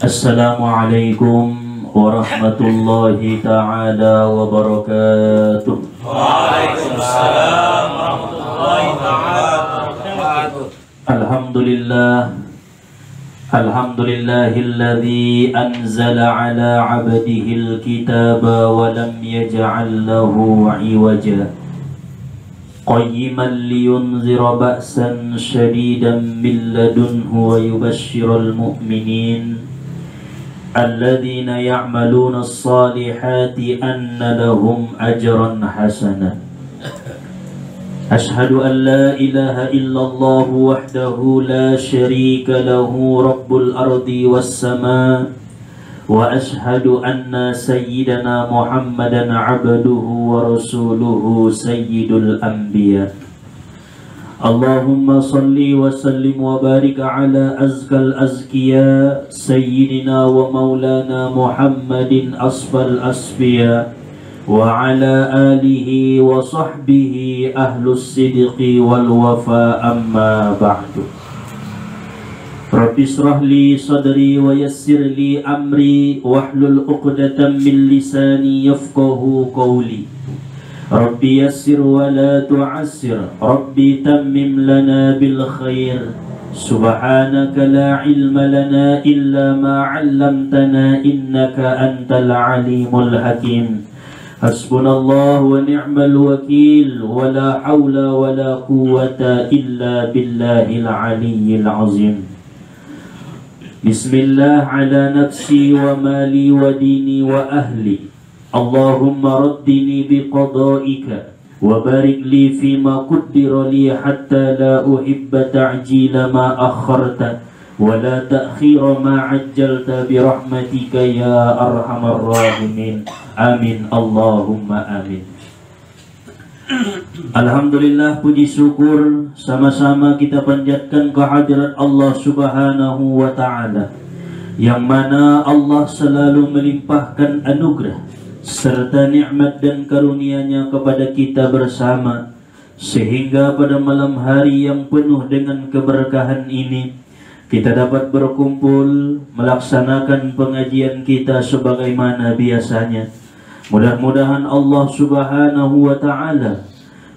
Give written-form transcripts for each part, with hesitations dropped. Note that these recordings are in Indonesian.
Assalamualaikum warahmatullahi ta'ala wabarakatuh. Waalaikumsalam warahmatullahi ta'ala wabarakatuh. Alhamdulillahilladzi anzala ala abdihil kitaba wa lam yaj'al lahu 'iwaja qayyiman liyunzira ba'san shadidan min ladunhu wa yubashshiral mu'minin الذين يعملون الصالحات أن لهم أجرا حسنا أشهد أن لا إله إلا الله وحده لا شريك له رب الأرض والسماء وأشهد أن سيدنا محمدا عبده ورسوله سيد الأنبياء اللهم صل وسلم وبارك على أزكى الأزكياء سيدنا ومولانا محمد أصفى الأصفياء وعلى آله وصحبه أهل الصدق والوفاء أما بعد رب اشرح لي صدري ويسر لي أمري واحلل عقدة من لساني يفقه قولي Rabbi yassir wa la tu'assir Rabbi tammim lana bil khair Subhanaka la ilma lana illa ma 'allamtana innaka antal alimul hakim Hasbunallahu wa ni'mal wakil wa la hawla wa la quwwata illa billahil aliyyil azim Bismillah ala nafsi wa mali wa dini wa ahli Allahumma raddini biqada'ika wa barik li fima qaddara li hatta la uhibba ta'jila ma akharta wa la ta'khira ma ajjalta bi rahmatika ya arhamar rahimin amin Allahumma amin. Alhamdulillah, puji syukur sama-sama kita panjatkan kehadirat Allah Subhanahu wa ta'ala, yang mana Allah selalu melimpahkan anugerah serta nikmat dan karunia-Nya kepada kita bersama, sehingga pada malam hari yang penuh dengan keberkahan ini kita dapat berkumpul melaksanakan pengajian kita sebagaimana biasanya. Mudah-mudahan Allah Subhanahu wa ta'ala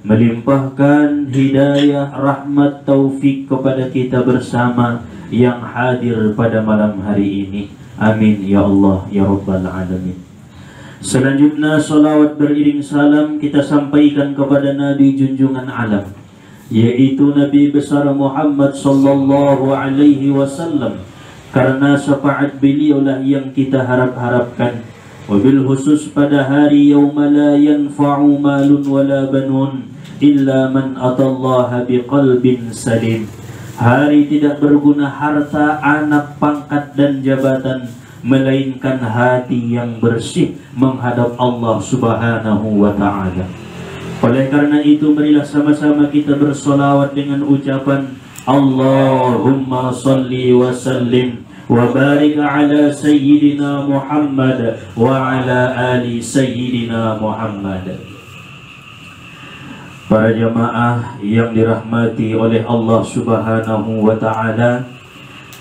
melimpahkan hidayah, rahmat, taufik kepada kita bersama yang hadir pada malam hari ini. Amin ya Allah ya Rabbal Alamin. Selanjutnya salawat beriring salam kita sampaikan kepada Nabi junjungan alam, yaitu Nabi besar Muhammad sallallahu alaihi wasallam, karena syafaat beliaulah yang kita harap-harapkan, wabil khusus pada hari yauma la yanfa'u malun wala banun illa man atallaha biqalbin salim. Hari tidak berguna harta, anak, pangkat dan jabatan, melainkan hati yang bersih menghadap Allah Subhanahu wa ta'ala. Oleh karena itu, marilah sama-sama kita bersolawat dengan ucapan Allahumma salli wa sallim wa barik ala sayyidina Muhammad wa ala ali sayyidina Muhammad. Para jamaah yang dirahmati oleh Allah Subhanahu wa ta'ala,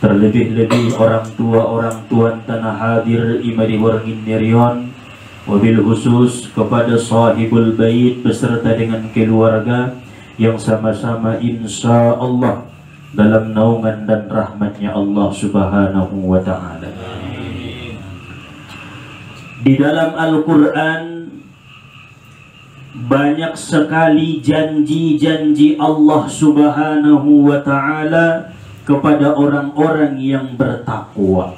terlebih-lebih orang tuan tanah hadir imadi warngin nerion, wabil khusus kepada sahibul bait beserta dengan keluarga yang sama-sama insya Allah dalam naungan dan rahmatnya Allah Subhanahu wa ta'ala. Di dalam Al-Quran banyak sekali janji-janji Allah Subhanahu wa ta'ala kepada orang-orang yang bertakwa.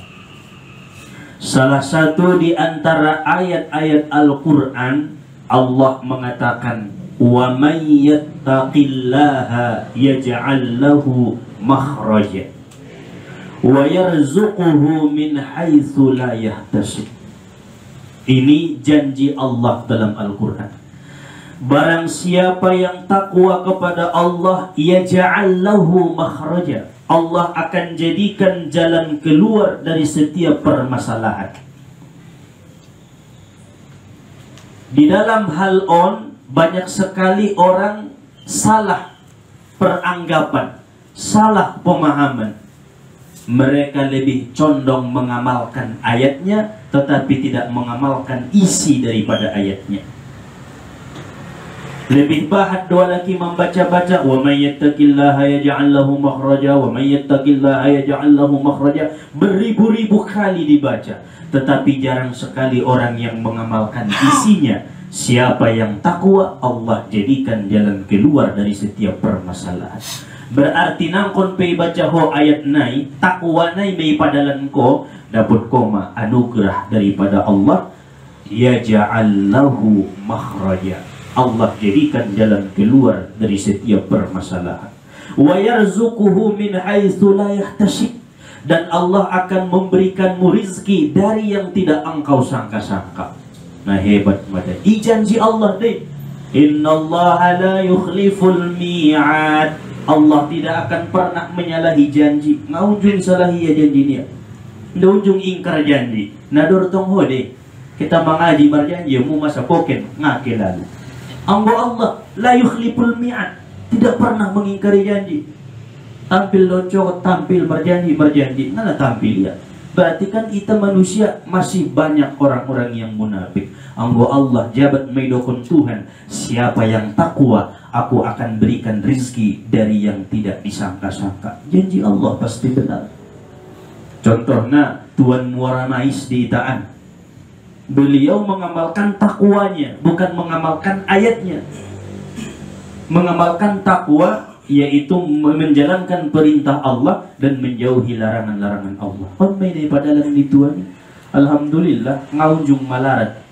Salah satu di antara ayat-ayat Al-Quran, Allah mengatakan, wa man yattaqillaha yaj'al lahu makhraja wa yarzuquhu min haitsu la yahtasib. Ini janji Allah dalam Al-Quran. Barang siapa yang takwa kepada Allah, yaj'al lahu makhraja, Allah akan jadikan jalan keluar dari setiap permasalahan. Di dalam hal banyak sekali orang salah peranggapan, salah pemahaman. Mereka lebih condong mengamalkan ayatnya, tetapi tidak mengamalkan isi daripada ayatnya. Lebih bahat dua lagi membaca-baca, wa may yattaqillaha yaj'al lahu makhraja, wa may yattaqillaha yaj'al lahu makhraja, beribu-ribu kali dibaca, tetapi jarang sekali orang yang mengamalkan isinya. Siapa yang takwa, Allah jadikan jalan keluar dari setiap permasalahan. Berarti nangkon pei baca ho ayat nai, takwa nai mei padalan ko, dapat koma anugerah daripada Allah, yaj'al lahu makhraja. Allah jadikan jalan keluar dari setiap permasalahan. Wa yarzuquhu min haitsu la yahtasib, dan Allah akan memberikanmu rizki dari yang tidak engkau sangka-sangka. Nah, hebat macam janji Allah deh. Innallaha la yukhliful mi'ad. Allah tidak akan pernah menyalahi janji. Ngaunjung salahi ya janji dia. Ngaunjung ingkar janji. Nadur tong ho deh. Kita mengaji berjanji mu masa poken ngake lalu. Allah la yukhliful mi'ad, tidak pernah mengingkari janji. Tampil loncok, tampil berjanji, mana tampil ya. Berarti kan kita manusia masih banyak orang-orang yang munafik. Allah jabat meidokon Tuhan, siapa yang takwa, aku akan berikan rizki dari yang tidak disangka-sangka. Janji Allah pasti benar. Contohnya Tuan Muara Mais di Itaan. Beliau mengamalkan takwanya, bukan mengamalkan ayatnya. Mengamalkan takwa yaitu menjalankan perintah Allah dan menjauhi larangan-larangan Allah. Pemene padalan dituani. Alhamdulillah ngaunjung malarat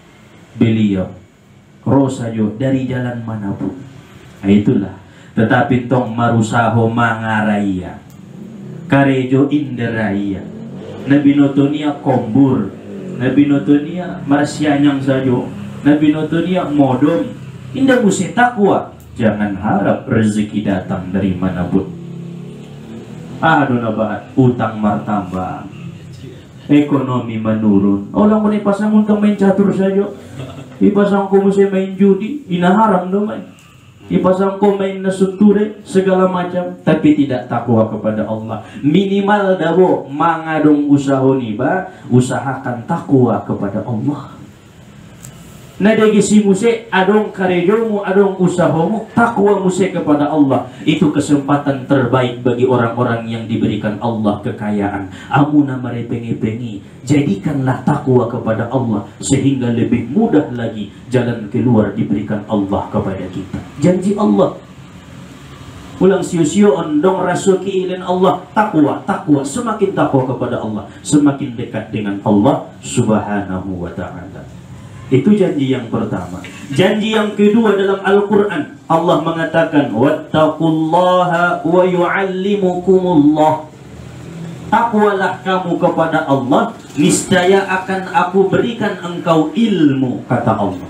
beliau. Rosajo dari jalan manapun. Nah, itulah. Tetapi tong marusaho mangaraya. Karejo inderaya. Nabi notonia kombur. Nabi notonia marsianyang sajo, Nabi notonia modom. Indah musi takwa, jangan harap rezeki datang dari manapun. Aduh nabahat, utang martabak, ekonomi menurun. Orang mulai pasangun ke main catur sajo, ipasang ko musi main judi, inaharam do main. Ipasang ko main nasuture segala macam, tapi tidak takwa kepada Allah. Minimal dabo mangadong usaho niba, usahakan takwa kepada Allah. Nadegi muse adong karejomu, adong usahomu, takwa muse kepada Allah. Itu kesempatan terbaik bagi orang-orang yang diberikan Allah kekayaan. Amuna marepengi-pengi, jadikanlah takwa kepada Allah sehingga lebih mudah lagi jalan keluar diberikan Allah kepada kita. Janji Allah. Ulang siu-siu ondong rasuki ilin Allah, takwa, semakin takwa kepada Allah, semakin dekat dengan Allah Subhanahu wa ta'ala. Itu janji yang pertama. Janji yang kedua dalam Al-Quran, Allah mengatakan wattaqullaha wa yu'allimukumullah. Takwalah kamu kepada Allah, niscaya akan aku berikan engkau ilmu, kata Allah.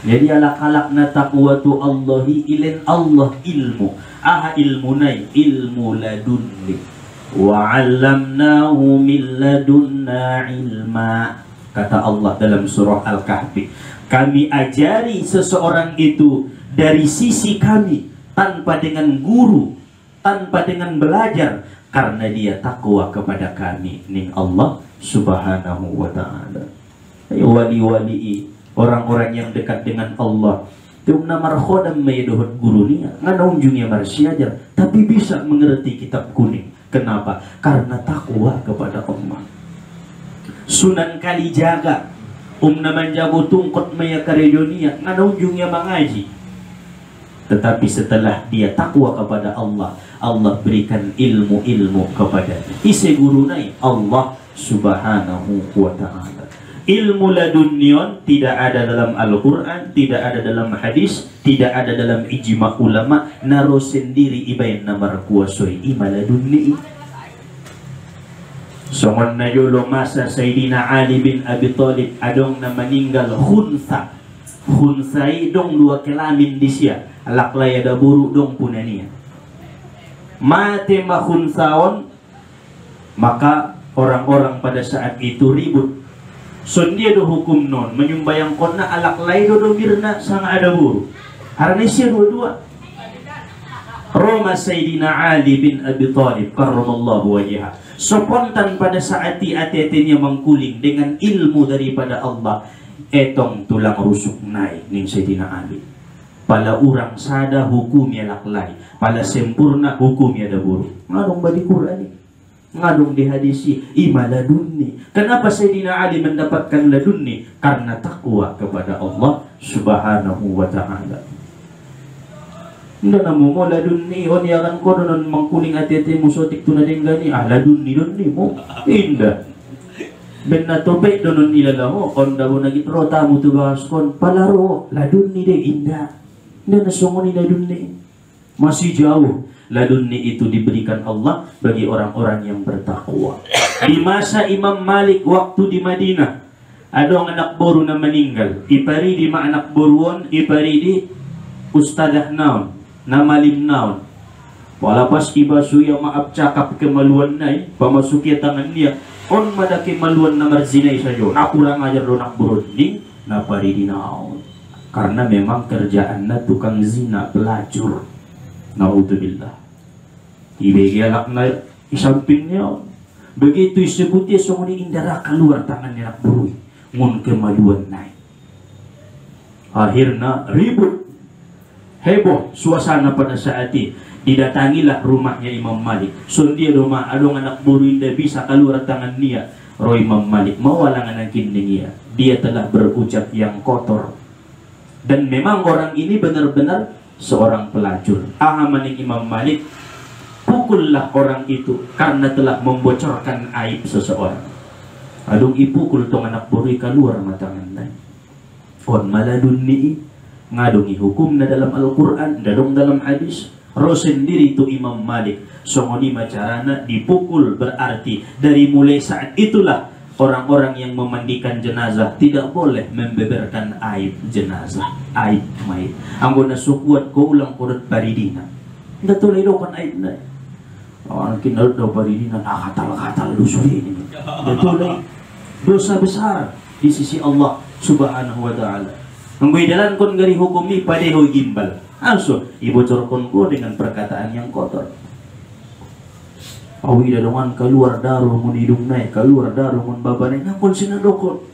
Jadi alak-alakna takwa tu Allahi ilin Allah ilmu. Aha ilmunai ilmu ladunni wa 'allamnahu min ladunna ilma. Kata Allah dalam surah Al-Kahfi, kami ajari seseorang itu dari sisi kami, tanpa dengan guru, tanpa dengan belajar, karena dia takwa kepada kami, ning Allah Subhanahu wa ta'ala. Wali-wali, orang-orang yang dekat dengan Allah, tumna markhodam maydohot guru niya, nganaunjungnya marsiajar, tapi bisa mengerti kitab kuning. Kenapa? Karena takwa kepada Allah. Sunan Kalijaga naman jago tungkot maya karejonia nganaunjungnya mengaji, tetapi setelah dia takwa kepada Allah, Allah berikan ilmu-ilmu kepadanya. Ise gurunai Allah Subhanahu wa ta'ala. Ilmu ladunnion tidak ada dalam Al-Quran, tidak ada dalam hadis, tidak ada dalam ijma ulama. Naro sendiri ibayin namar kuasoi imaladunni. Songon na yolo masa Sayyidina Ali bin Abi Thalib adong na meninggal khunsa. Khunsai dong dua kelamin di sia. Alaklaya da buru dong punania. Mate ma khunsaon, maka orang-orang pada saat itu ribut. So dia do hukum non menyumbayang kona alaklaya do mirna sang ada buru. Harane sia dua-dua. Roma Sayyidina Ali bin Abi Thalib karramallahu wajhah. Spontan pada saat ati-atinya mengkuling dengan ilmu daripada Allah. Etong tulang rusuk naik ning Sayyidina Ali. Pala orang sada hukumnya laklai, pala sempurna hukumnya daburu. Ngadong badi Quran, ngadong di hadisi ima ladunni. Kenapa Sayyidina Ali mendapatkan ladunni? Karena takwa kepada Allah Subhanahu wa ta'ala. Nda namo mo ladunni on yakan ko non mangkuling ati-ati musotik tunadeng gani ladunni mo inda ben na topek donon ilala mo on dabo nagit rota mo tu bahas kon palaro ladunni de inda nda nasongoni ladunni masih jauh. Ladunni itu diberikan Allah bagi orang-orang yang bertakwa. Di masa Imam Malik waktu di Madinah ada anak boru na meninggal ipari di ma anak boruon ipari di ustadah naon nama limnaun. Walapas ibasu yang maaf cakap kemaluan nai, pamasuki tangan dia, on mada kemaluan namar zinai saja. Nak kurang ajar donak berunding, napari dinaun. Karena memang kerjaannya tukang zina pelacur. Naudzubillah. Ibegalak na isampingnya. Begitu disebutnya sungguh indara keluar tangannya nak berui, ngun kemaluan nai. Akhirnya ribut. Heboh suasana pada saat itu. Didatangilah rumahnya Imam Malik. Dia rumah adong anak buru indah bisa keluar tangan dia. Roh Imam Malik mawalangan angkin dia. Dia telah berucap yang kotor. Dan memang orang ini benar-benar seorang pelacur. Ahamaning Imam Malik, pukullah orang itu karena telah membocorkan aib seseorang. Adong ipukul tong anak buru keluar matangan lain. On maladunni ngadungi hukum na dalam Al-Quran, dadong dalam hadis. Roh sendiri itu Imam Malik. Songoni macarana dipukul, berarti dari mulai saat itulah orang-orang yang memandikan jenazah tidak boleh membeberkan aib jenazah, aib mayit. Anggona sukuat ko ulang kodot paridina. Nggak tulay do kan aib na. Angkin na do paridina nakatal-katal lusuri ini. Nggak tulay. Dosa besar di sisi Allah Subhanahu wa ta'ala. Nungguy dalan kon gari hukum ni padeho gimbal. Also, ibocorkon ko dengan perkataan yang kotor. Awi dadongan keluar daru mun hidung naik, keluar daru mun babanay, ngakon sinadokon.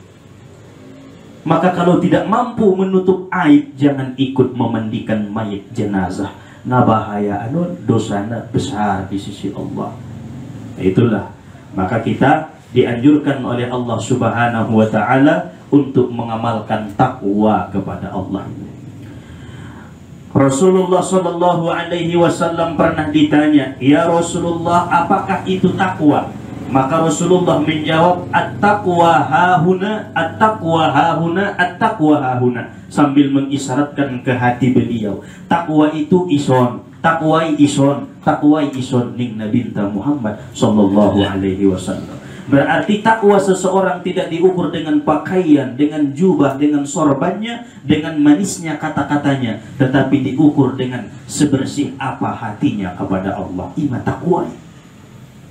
Maka kalau tidak mampu menutup aib, jangan ikut memandikan mayat jenazah. Nah bahaya anu dosana besar di sisi Allah. Itulah, maka kita dianjurkan oleh Allah Subhanahu wa ta'ala untuk mengamalkan takwa kepada Allah. Rasulullah Shallallahu Alaihi Wasallam pernah ditanya, ya Rasulullah, apakah itu takwa? Maka Rasulullah menjawab, at-taqwa hahuna, at-taqwa hahuna, at-taqwa hahuna, sambil mengisyaratkan ke hati beliau, takwa itu ison, takwai ison, takwai ison ning Nabi Muhammad Shallallahu Alaihi Wasallam. Berarti takwa seseorang tidak diukur dengan pakaian, dengan jubah, dengan sorbannya, dengan manisnya kata-katanya, tetapi diukur dengan sebersih apa hatinya kepada Allah. Ima takwa.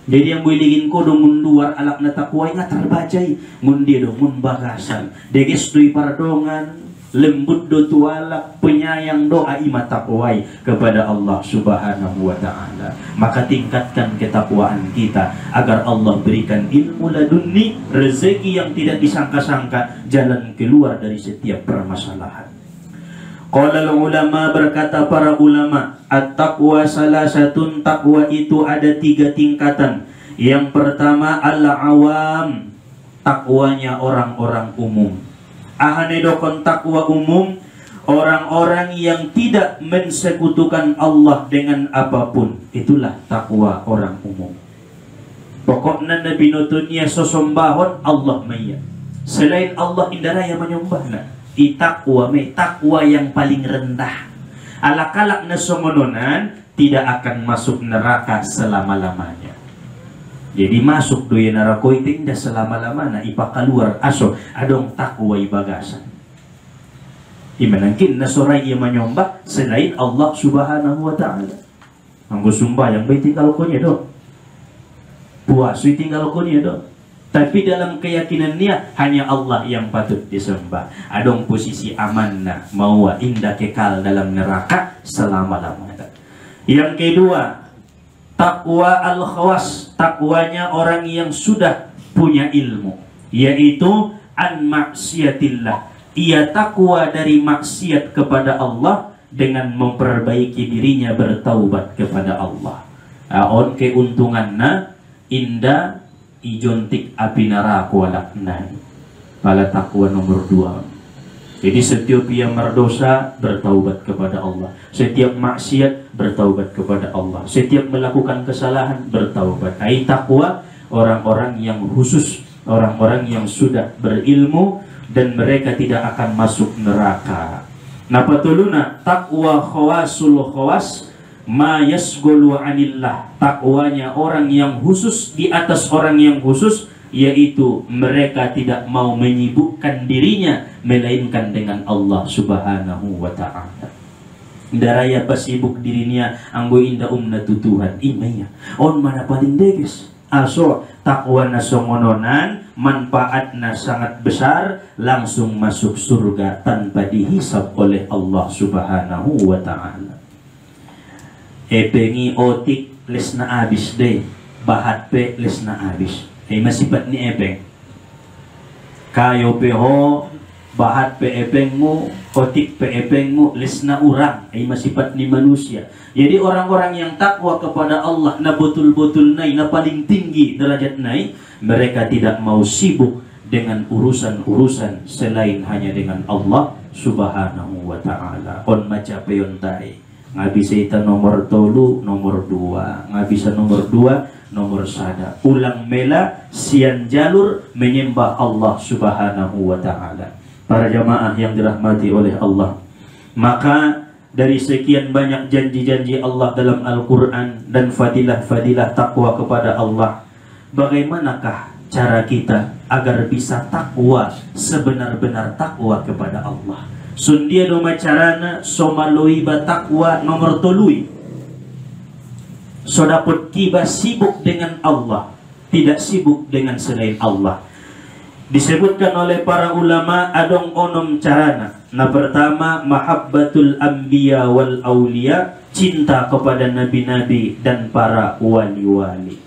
Jadi yang boleh ko dong luar alak na takwa nga terbacai, mundi dong mun bagasan, degestui pardongan, lembut do tualak, penyayang doa ima takwai kepada Allah Subhanahu wa ta'ala. Maka tingkatkan ketakwaan kita agar Allah berikan ilmu ladunni, rezeki yang tidak disangka-sangka, jalan keluar dari setiap permasalahan. Qala ulama, berkata para ulama, at-taqwa salasatun, takwa itu ada 3 tingkatan. Yang pertama al-awam, takwanya orang-orang umum. Ahanedokon takwa umum, orang-orang yang tidak mensekutukan Allah dengan apapun. Itulah takwa orang umum. Pokoknya Nabi nutunnya sosombahon Allah maya. Selain Allah indaraya menyembahna. Itakwa me, takwa yang paling rendah. Alakalak na somononan tidak akan masuk neraka selama-lamanya. Jadi masuk doya neraka itu indah selama-lamanya, ipakaluar aso adong takwa ibagasan. Imanangkin nasoray ia menyembah selain Allah Subhanahu wa ta'ala. Anggo sumbah yang baik tinggal ko niya do. Puasu tinggal ko niya do. Tapi dalam keyakinan dia hanya Allah yang patut disembah. Adong posisi amanah mau indah kekal dalam neraka selama-lamanya. Yang kedua, takwa al-khawas, takwanya orang yang sudah punya ilmu, yaitu an maksiatillah. Ia takwa dari maksiat kepada Allah dengan memperbaiki dirinya bertaubat kepada Allah. Aon keuntunganna indah ijontik api neraka walaknan. Pala takwa nomor 2. Jadi setiap yang berdosa bertaubat kepada Allah, setiap maksiat bertaubat kepada Allah, setiap melakukan kesalahan bertaubat. Ai takwa orang-orang yang khusus, orang-orang yang sudah berilmu dan mereka tidak akan masuk neraka. Napatuluna takwa khawasul khawas ma yasgulu anillah. Takwanya orang yang khusus di atas orang yang khusus, yaitu mereka tidak mau menyibukkan dirinya melainkan dengan Allah Subhanahu wa ta'ala. Daraya pasibuk dirinya anggo inda tutuhan imaya on mana paling deges aso takwa na songononan manfaatna sangat besar, langsung masuk surga tanpa dihisab oleh Allah Subhanahu wa ta'ala. Epengi otik lesna abis deh, bahat pe lesna abis. Masipat ni epeng kayo peho bahat pe epengmu, otik pe epengmu lesna urang. Masipat ni manusia. Jadi orang-orang yang takwa kepada Allah na betul-betul nai, na paling tinggi derajat nai, mereka tidak mau sibuk dengan urusan-urusan selain hanya dengan Allah Subhanahu wa ta'ala. On maca peyon tai ngabisa ita nomor 3, nomor 2, ngabisa nomor 2, nomor 1. Ulang mela sian jalur menyembah Allah Subhanahu wa ta'ala. Para jamaah yang dirahmati oleh Allah, maka dari sekian banyak janji-janji Allah dalam Al-Quran dan fadilah-fadilah takwa kepada Allah, bagaimanakah cara kita agar bisa takwa, sebenar-benar takwa kepada Allah? Sundia doma carana somaloi batakwa nomor 3. So dapat kiba sibuk dengan Allah, tidak sibuk dengan selain Allah. Disebutkan oleh para ulama adong onom carana. Nah, pertama mahabbatul anbiya wal aulia, cinta kepada nabi-nabi dan para wali-wali.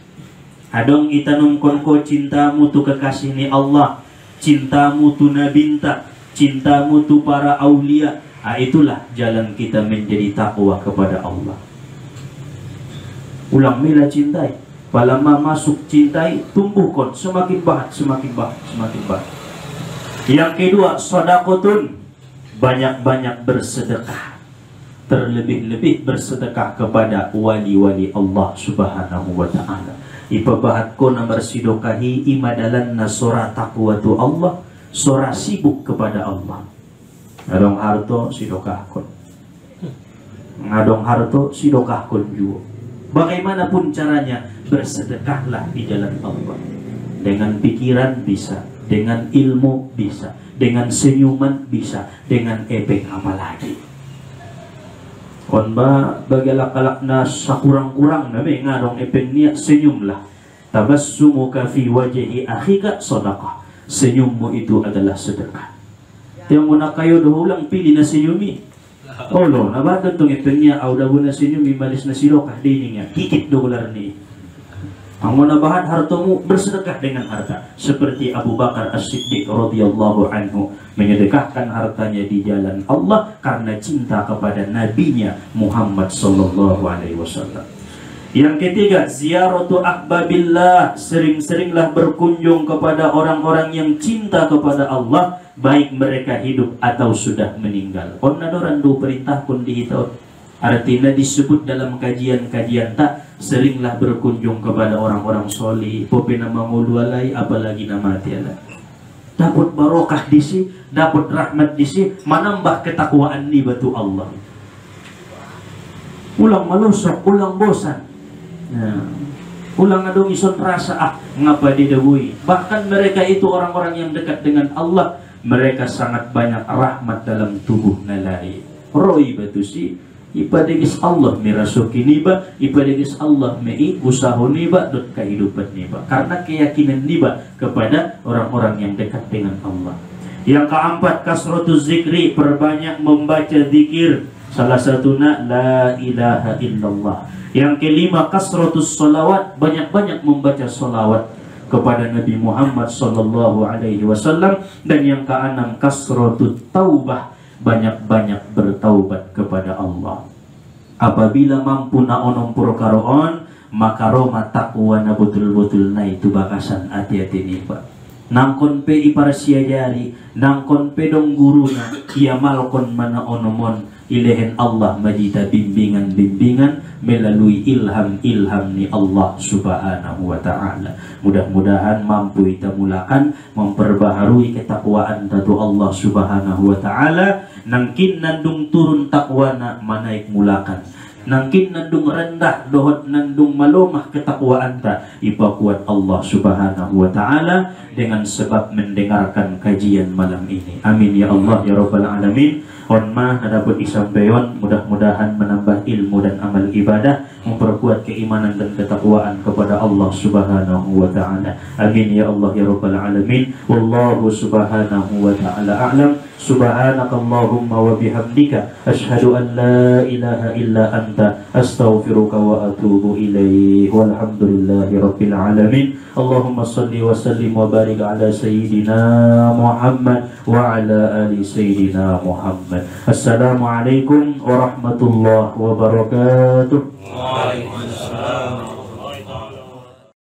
Adong itanum konko cintamu tu kekasih ni Allah, cintamu tu nabinta, cintamu tu para aulia. Itulah jalan kita menjadi takwa kepada Allah. Ulang mila cintai, palama masuk cintai, tumbuhkan semakin bahat, semakin bahat, semakin bahat. Yang kedua, sedekahun, banyak-banyak bersedekah, terlebih-lebih bersedekah kepada wali-wali Allah Subhanahu wa ta'ala. Ipabahat ko na bersidokahi imadalan na sora takwatu Allah, sora sibuk kepada Allah. Ngadong harto sidokahkon, ngadong harto sidokahkon juga. Bagaimanapun caranya, bersedekahlah di jalan Allah. Dengan pikiran bisa, dengan ilmu bisa, dengan senyuman bisa, dengan epeng apalagi. Onba bagalak-alakna sakurang-kurang nabi ngadong epeng niat senyumlah. Tabassumuka fi wajhi akhika sadaqah. Senyummu itu adalah sedekah. Tiang muna kayo dohulang pilih na senyumi. Oh no, nabata tong epengnya auda na senyumi malis na silokah diningnya. Kikit dolar ni. Ang manabahan hartamu bersedekah dengan harta, seperti Abu Bakar As-Siddiq radhiyallahu anhu menyedekahkan hartanya di jalan Allah karena cinta kepada nabinya Muhammad sallallahu alaihi wasallam. Yang ketiga, ziyaratu ahbabillah, sering-seringlah berkunjung kepada orang-orang yang cinta kepada Allah, baik mereka hidup atau sudah meninggal. Onnadoran do perintah pun dihitau. Artinya disebut dalam kajian-kajian tak, seringlah berkunjung kepada orang-orang solih, popena mangulualai, apalagi nama tiada. Dapat barokah disi, dapat rahmat disi, menambah ketakwaan ni batu Allah. Ulang malusak, ulang bosan. Nah, ulang adong ison rasa ngapa didawui. Bahkan mereka itu orang-orang yang dekat dengan Allah, mereka sangat banyak rahmat dalam tubuh nalai. Roi batu si ipadegis Allah mirasuki niba, ipadegis Allah mei usaha niba dot kehidupan niba, karena keyakinan niba kepada orang-orang yang dekat dengan Allah. Yang keempat, kasratuz zikri, perbanyak membaca zikir. Salah satunya la ilaha illallah. Yang kelima, kasratus sholawat, banyak-banyak membaca sholawat kepada Nabi Muhammad sallallahu alaihi wasallam. Dan yang keenam, kasratut taubah, banyak-banyak bertaubat kepada Allah. Apabila mampu na onom purkaroon, maka roma takwa na betul-betul na itu bakasan hati-hati nih Pak. Nangkon pe iparsia jari, nangkon pe dong guruna, ia malkon mana onomon, ilehen Allah majita bimbingan-bimbingan melalui ilham-ilham ni Allah subhanahu wa ta'ala. Mudah-mudahan mampu kita mulakan memperbaharui ketakwaan datu Allah subhanahu wa ta'ala. Nangkin nandung turun takwana manaik mulakan, nangkin nandung rendah dohot nandung malomah ketakwaan ta ipakuat Allah subhanahu wa ta'ala dengan sebab mendengarkan kajian malam ini. Amin ya Allah ya rabbal alamin. Honma dapat disampaikan, mudah-mudahan menambah ilmu dan amal ibadah, memperkuat keimanan dan ketakwaan kepada Allah subhanahu wa ta'ala. Amin ya Allah ya rabbal alamin. Wallahu subhanahu wa ta'ala a'lam. Subhanakallahumma wa bihamdika asyhadu an la ilaha illa anta astaghfiruka wa atubu ilaih. Walhamdulillahi rabbil alamin. Allahumma salli wa sallim wa barik ala sayyidina Muhammad wa ala ali sayyidina Muhammad. Assalamualaikum warahmatullahi wabarakatuh. Waalaikumsalam.